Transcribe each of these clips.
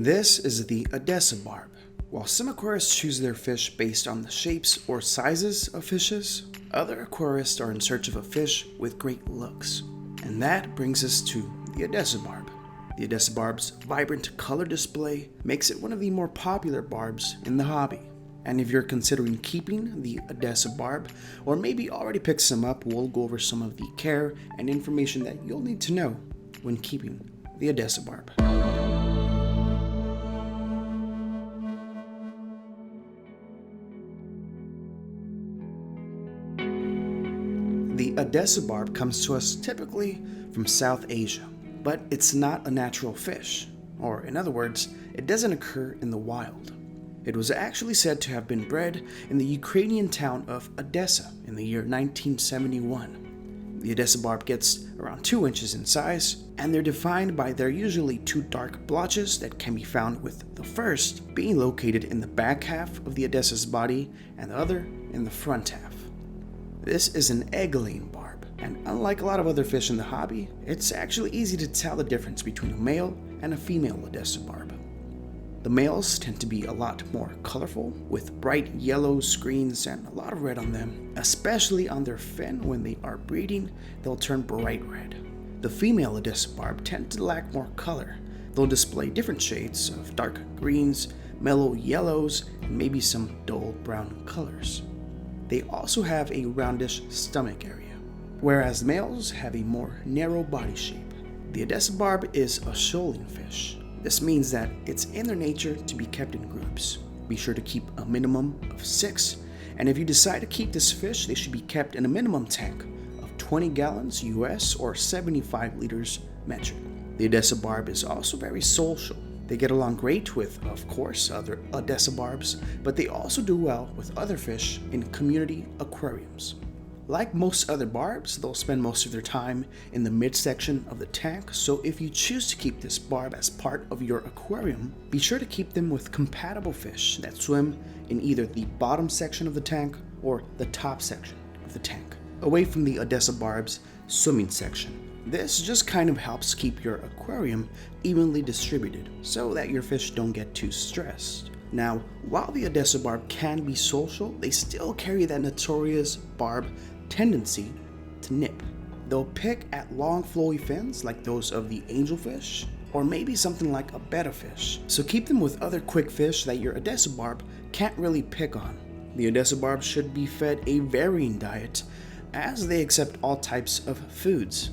This is the Odessa Barb. While some aquarists choose their fish based on the shapes or sizes of fishes, other aquarists are in search of a fish with great looks. And that brings us to the Odessa Barb. The Odessa Barb's vibrant color display makes it one of the more popular barbs in the hobby. And if you're considering keeping the Odessa Barb, or maybe already picked some up, we'll go over some of the care and information that you'll need to know when keeping the Odessa Barb. The Odessa Barb comes to us typically from South Asia, but it's not a natural fish, or in other words, it doesn't occur in the wild. It was actually said to have been bred in the Ukrainian town of Odessa in the year 1971. The Odessa Barb gets around 2 inches in size, and they're defined by their usually 2 dark blotches that can be found, with the first being located in the back half of the Odessa's body and the other in the front half. This is an egg-laying barb, and unlike a lot of other fish in the hobby, it's actually easy to tell the difference between a male and a female Odessa Barb. The males tend to be a lot more colorful, with bright yellow screens and a lot of red on them, especially on their fin. When they are breeding, they'll turn bright red. The female Odessa Barb tend to lack more color. They'll display different shades of dark greens, mellow yellows, and maybe some dull brown colors. They also have a roundish stomach area, whereas the males have a more narrow body shape. The Odessa Barb is a shoaling fish. This means that it's in their nature to be kept in groups. Be sure to keep a minimum of 6, and if you decide to keep this fish, they should be kept in a minimum tank of 20 gallons US or 75 liters metric. The Odessa Barb is also very social. They get along great with, of course, other Odessa Barbs, but they also do well with other fish in community aquariums. Like most other barbs, they'll spend most of their time in the midsection of the tank, so if you choose to keep this barb as part of your aquarium, be sure to keep them with compatible fish that swim in either the bottom section of the tank or the top section of the tank, away from the Odessa Barb's swimming section. This just kind of helps keep your aquarium evenly distributed so that your fish don't get too stressed. Now, while the Odessa Barb can be social, they still carry that notorious barb tendency to nip. They'll pick at long flowy fins like those of the angelfish, or maybe something like a betta fish. So keep them with other quick fish that your Odessa Barb can't really pick on. The Odessa Barb should be fed a varying diet, as they accept all types of foods.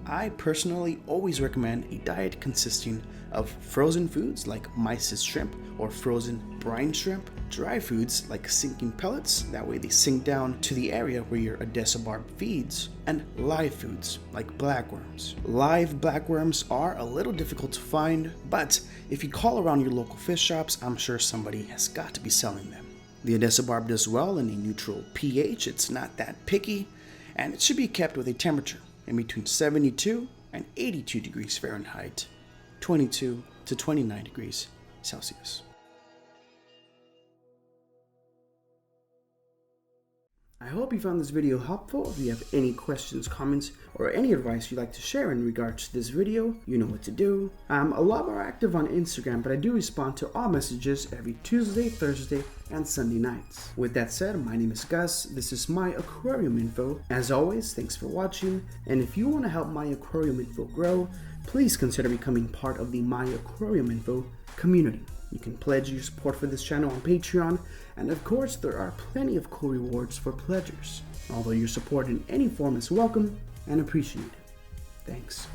I personally always recommend a diet consisting of frozen foods like mysis shrimp or frozen brine shrimp, dry foods like sinking pellets, that way they sink down to the area where your Odessa Barb feeds, and live foods like blackworms. Live blackworms are a little difficult to find, but if you call around your local fish shops, I'm sure somebody has got to be selling them. The Odessa Barb does well in a neutral pH. It's not that picky, and it should be kept with a temperature in between 72 and 82 degrees Fahrenheit, 22 to 29 degrees Celsius. I hope you found this video helpful. If you have any questions, comments, or any advice you'd like to share in regards to this video, you know what to do. I'm a lot more active on Instagram, but I do respond to all messages every Tuesday, Thursday, and Sunday nights. With that said, my name is Gus. This is Myaquariuminfo. As always, thanks for watching, and if you want to help Myaquariuminfo grow, please consider becoming part of the Myaquariuminfo community. You can pledge your support for this channel on Patreon, and of course there are plenty of cool rewards for pledgers. Although your support in any form is welcome and appreciated. Thanks.